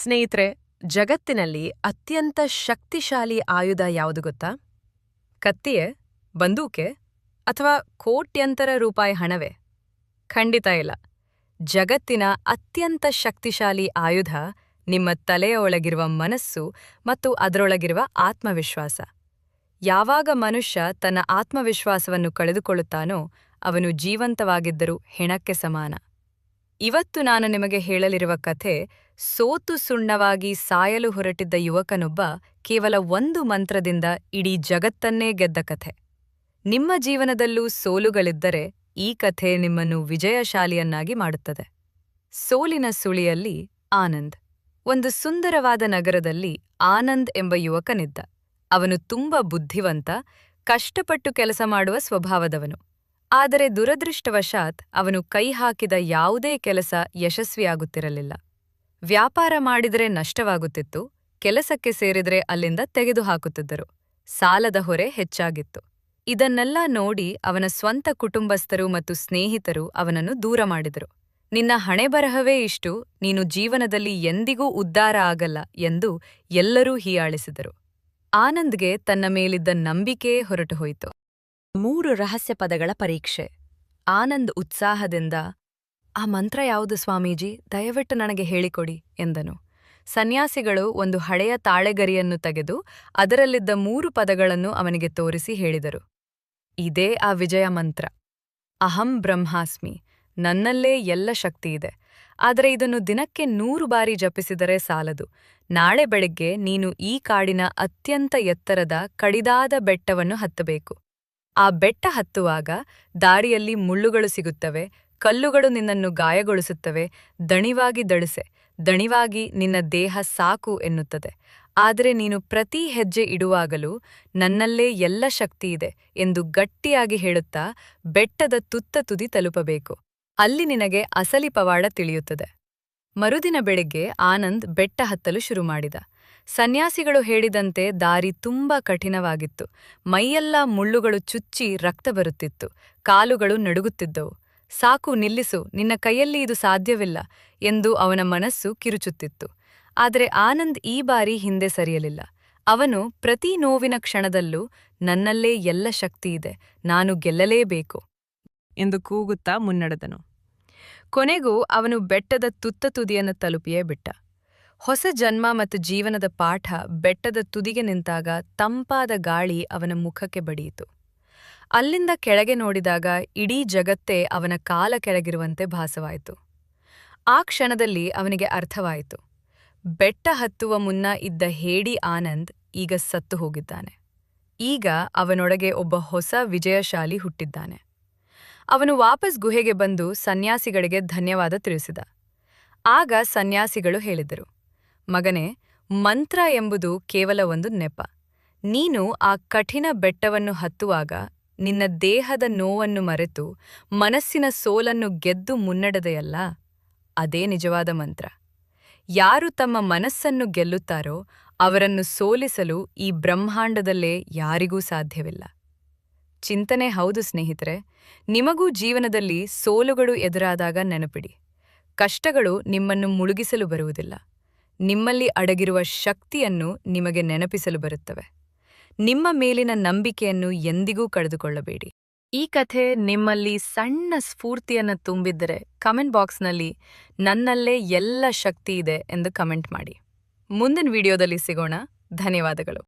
ಸ್ನೇಹಿತರೆ, ಜಗತ್ತಿನಲ್ಲಿ ಅತ್ಯಂತ ಶಕ್ತಿಶಾಲಿ ಆಯುಧ ಯಾವುದು ಗೊತ್ತಾ? ಕತ್ತಿಯೇ? ಬಂದೂಕೆ? ಅಥವಾ ಕೋಟ್ಯಂತರ ರೂಪಾಯಿ ಹಣವೇ? ಖಂಡಿತ ಇಲ್ಲ. ಜಗತ್ತಿನ ಅತ್ಯಂತ ಶಕ್ತಿಶಾಲಿ ಆಯುಧ ನಿಮ್ಮ ತಲೆಯ ಒಳಗಿರುವ ಮನಸ್ಸು ಮತ್ತು ಅದರೊಳಗಿರುವ ಆತ್ಮವಿಶ್ವಾಸ. ಯಾವಾಗ ಮನುಷ್ಯ ತನ್ನ ಆತ್ಮವಿಶ್ವಾಸವನ್ನು ಕಳೆದುಕೊಳ್ಳುತ್ತಾನೋ ಅವನು ಜೀವಂತವಾಗಿದ್ದರೂ ಹೆಣಕ್ಕೆ ಸಮಾನ. ಇವತ್ತು ನಾನು ನಿಮಗೆ ಹೇಳಲಿರುವ ಕಥೆ ಸೋತು ಸುಣ್ಣವಾಗಿ ಸಾಯಲು ಹೊರಟಿದ್ದ ಯುವಕನೊಬ್ಬ ಕೇವಲ ಒಂದು ಮಂತ್ರದಿಂದ ಇಡೀ ಜಗತ್ತನ್ನೇ ಗೆದ್ದ ಕಥೆ. ನಿಮ್ಮ ಜೀವನದಲ್ಲೂ ಸೋಲುಗಳಿದ್ದರೆ ಈ ಕಥೆ ನಿಮ್ಮನ್ನು ವಿಜಯಶಾಲಿಯನ್ನಾಗಿ ಮಾಡುತ್ತದೆ. ಸೋಲಿನ ಸುಳಿಯಲ್ಲಿ ಆನಂದ್. ಒಂದು ಸುಂದರವಾದ ನಗರದಲ್ಲಿ ಆನಂದ್ ಎಂಬ ಯುವಕನಿದ್ದ. ಅವನು ತುಂಬ ಬುದ್ಧಿವಂತ, ಕಷ್ಟಪಟ್ಟು ಕೆಲಸ ಮಾಡುವ ಸ್ವಭಾವದವನು. ಆದರೆ ದುರದೃಷ್ಟವಶಾತ್ ಅವನು ಕೈ ಹಾಕಿದ ಯಾವುದೇ ಕೆಲಸ ಯಶಸ್ವಿಯಾಗುತ್ತಿರಲಿಲ್ಲ. ವ್ಯಾಪಾರ ಮಾಡಿದರೆ ನಷ್ಟವಾಗುತ್ತಿತ್ತು, ಕೆಲಸಕ್ಕೆ ಸೇರಿದರೆ ಅಲ್ಲಿಂದ ತೆಗೆದುಹಾಕುತ್ತಿದ್ದರು. ಸಾಲದ ಹೊರೆ ಹೆಚ್ಚಾಗಿತ್ತು. ಇದನ್ನೆಲ್ಲ ನೋಡಿ ಅವನ ಸ್ವಂತ ಕುಟುಂಬಸ್ಥರು ಮತ್ತು ಸ್ನೇಹಿತರು ಅವನನ್ನು ದೂರ ಮಾಡಿದರು. ನಿನ್ನ ಹಣೆಬರಹವೇ ಇಷ್ಟು, ನೀನು ಜೀವನದಲ್ಲಿ ಎಂದಿಗೂ ಉದ್ಧಾರ ಆಗಲ್ಲ ಎಂದು ಎಲ್ಲರೂ ಹೀಯಾಳಿಸಿದರು. ಆನಂದ್ಗೆ ತನ್ನ ಮೇಲಿದ್ದ ನಂಬಿಕೆಯೇ ಹೊರಟುಹೋಯಿತು. 3 ರಹಸ್ಯ ಪದಗಳ ಪರೀಕ್ಷೆ. ಆನಂದ್ ಉತ್ಸಾಹದಿಂದ, ಆ ಮಂತ್ರ ಯಾವುದು ಸ್ವಾಮೀಜಿ, ದಯವಿಟ್ಟು ನನಗೆ ಹೇಳಿಕೊಡಿ ಎಂದನು. ಸನ್ಯಾಸಿಗಳು ಒಂದು ಹಳೆಯ ತಾಳೆಗರಿಯನ್ನು ತೆಗೆದು ಅದರಲ್ಲಿದ್ದ 3 ಪದಗಳನ್ನು ಅವನಿಗೆ ತೋರಿಸಿ ಹೇಳಿದರು. ಇದೇ ಆ ವಿಜಯ ಮಂತ್ರ. ಅಹಂ ಬ್ರಹ್ಮಾಸ್ಮಿ, ನನ್ನಲ್ಲೇ ಎಲ್ಲ ಶಕ್ತಿಯಿದೆ. ಆದರೆ ಇದನ್ನು ದಿನಕ್ಕೆ 100 ಬಾರಿ ಜಪಿಸಿದರೆ ಸಾಲದು. ನಾಳೆ ಬೆಳಗ್ಗೆ ನೀನು ಈ ಕಾಡಿನ ಅತ್ಯಂತ ಎತ್ತರದ ಕಡಿದಾದ ಬೆಟ್ಟವನ್ನು ಹತ್ತಬೇಕು. ಆ ಬೆಟ್ಟ ಹತ್ತುವಾಗ ದಾರಿಯಲ್ಲಿ ಮುಳ್ಳುಗಳು ಸಿಗುತ್ತವೆ, ಕಲ್ಲುಗಳು ನಿನ್ನನ್ನು ಗಾಯಗೊಳಿಸುತ್ತವೆ. ದಣಿವಾಗಿ ದಳಿಸೆ, ದಣಿವಾಗಿ ನಿನ್ನ ದೇಹ ಸಾಕು ಎನ್ನುತ್ತದೆ. ಆದರೆ ನೀನು ಪ್ರತಿ ಹೆಜ್ಜೆ ಇಡುವಾಗಲೂ ನನ್ನಲ್ಲೇ ಎಲ್ಲ ಶಕ್ತಿಯಿದೆ ಎಂದು ಗಟ್ಟಿಯಾಗಿ ಹೇಳುತ್ತಾ ಬೆಟ್ಟದ ತುತ್ತ ತುದಿ ತಲುಪಬೇಕು. ಅಲ್ಲಿ ನಿನಗೆ ಅಸಲಿ ಪವಾಡ ತಿಳಿಯುತ್ತದೆ. ಮರುದಿನ ಬೆಳಿಗ್ಗೆ ಆನಂದ್ ಬೆಟ್ಟ ಹತ್ತಲು ಶುರು ಮಾಡಿದ. ಸನ್ಯಾಸಿಗಳು ಹೇಳಿದಂತೆ ದಾರಿ ತುಂಬಾ ಕಠಿಣವಾಗಿತ್ತು. ಮೈಯೆಲ್ಲ ಮುಳ್ಳುಗಳು ಚುಚ್ಚಿ ರಕ್ತ ಬರುತ್ತಿತ್ತು. ಕಾಲುಗಳು ನಡುಗುತ್ತಿದ್ದವು. ಸಾಕು, ನಿಲ್ಲಿಸು, ನಿನ್ನ ಕೈಯಲ್ಲಿ ಇದು ಸಾಧ್ಯವಿಲ್ಲ ಎಂದು ಅವನ ಮನಸ್ಸು ಕಿರುಚುತ್ತಿತ್ತು. ಆದರೆ ಆನಂದ್ ಈ ಬಾರಿ ಹಿಂದೆ ಸರಿಯಲಿಲ್ಲ. ಅವನು ಪ್ರತಿ ನೋವಿನ ಕ್ಷಣದಲ್ಲೂ ನನ್ನಲ್ಲೇ ಎಲ್ಲ ಶಕ್ತಿಯಿದೆ, ನಾನು ಗೆಲ್ಲಲೇಬೇಕು ಎಂದು ಕೂಗುತ್ತಾ ಮುನ್ನಡೆದನು. ಕೊನೆಗೂ ಅವನು ಬೆಟ್ಟದ ತುತ್ತ ತುದಿಯನ್ನು ತಲುಪಿಯೇ ಬಿಟ್ಟ. ಹೊಸ ಜನ್ಮ ಮತ್ತು ಜೀವನದ ಪಾಠ. ಬೆಟ್ಟದ ತುದಿಗೆ ನಿಂತಾಗ ತಂಪಾದ ಗಾಳಿ ಅವನ ಮುಖಕ್ಕೆ ಬಡಿಯಿತು. ಅಲ್ಲಿಂದ ಕೆಳಗೆ ನೋಡಿದಾಗ ಇಡೀ ಜಗತ್ತೇ ಅವನ ಕಾಲ ಕೆಳಗಿರುವಂತೆ ಭಾಸವಾಯಿತು. ಆ ಕ್ಷಣದಲ್ಲಿ ಅವನಿಗೆ ಅರ್ಥವಾಯಿತು, ಬೆಟ್ಟ ಹತ್ತುವ ಮುನ್ನ ಇದ್ದ ಹೇಡಿ ಆನಂದ್ ಈಗ ಸತ್ತು ಹೋಗಿದ್ದಾನೆ. ಈಗ ಅವನೊಳಗೆ ಒಬ್ಬ ಹೊಸ ವಿಜಯಶಾಲಿ ಹುಟ್ಟಿದ್ದಾನೆ. ಅವನು ವಾಪಸ್ ಗುಹೆಗೆ ಬಂದು ಸನ್ಯಾಸಿಗಳಿಗೆ ಧನ್ಯವಾದ ತಿಳಿಸಿದ. ಆಗ ಸನ್ಯಾಸಿಗಳು ಹೇಳಿದರು, ಮಗನೇ, ಮಂತ್ರ ಎಂಬುದು ಕೇವಲ ಒಂದು ನೆಪ. ನೀನು ಆ ಕಠಿಣ ಬೆಟ್ಟವನ್ನು ಹತ್ತುವಾಗ ನಿನ್ನ ದೇಹದ ನೋವನ್ನು ಮರೆತು ಮನಸ್ಸಿನ ಸೋಲನ್ನು ಗೆದ್ದು ಮುನ್ನಡೆದೆಯಲ್ಲ, ಅದೇ ನಿಜವಾದ ಮಂತ್ರ. ಯಾರು ತಮ್ಮ ಮನಸ್ಸನ್ನು ಗೆಲ್ಲುತ್ತಾರೋ ಅವರನ್ನು ಸೋಲಿಸಲು ಈ ಬ್ರಹ್ಮಾಂಡದಲ್ಲೇ ಯಾರಿಗೂ ಸಾಧ್ಯವಿಲ್ಲ. ಚಿಂತನೆ ಹೌದು ಸ್ನೇಹಿತರೆ. ನಿಮಗೂ ಜೀವನದಲ್ಲಿ ಸೋಲುಗಳು ಎದುರಾದಾಗ ನೆನಪಿಡಿ, ಕಷ್ಟಗಳು ನಿಮ್ಮನ್ನು ಮುಳುಗಿಸಲು ಬರುವುದಿಲ್ಲ, ನಿಮ್ಮಲ್ಲಿ ಅಡಗಿರುವ ಶಕ್ತಿಯನ್ನು ನಿಮಗೆ ನೆನಪಿಸಲು ಬರುತ್ತವೆ. ನಿಮ್ಮ ಮೇಲಿನ ನಂಬಿಕೆಯನ್ನು ಎಂದಿಗೂ ಕಳೆದುಕೊಳ್ಳಬೇಡಿ. ಈ ಕಥೆ ನಿಮ್ಮಲ್ಲಿ ಸಣ್ಣ ಸ್ಫೂರ್ತಿಯನ್ನು ತುಂಬಿದ್ದರೆ ಕಮೆಂಟ್ ಬಾಕ್ಸ್ನಲ್ಲಿ ನನ್ನಲ್ಲೇ ಎಲ್ಲ ಶಕ್ತಿ ಇದೆ ಎಂದು ಕಮೆಂಟ್ ಮಾಡಿ. ಮುಂದಿನ ವಿಡಿಯೋದಲ್ಲಿ ಸಿಗೋಣ. ಧನ್ಯವಾದಗಳು.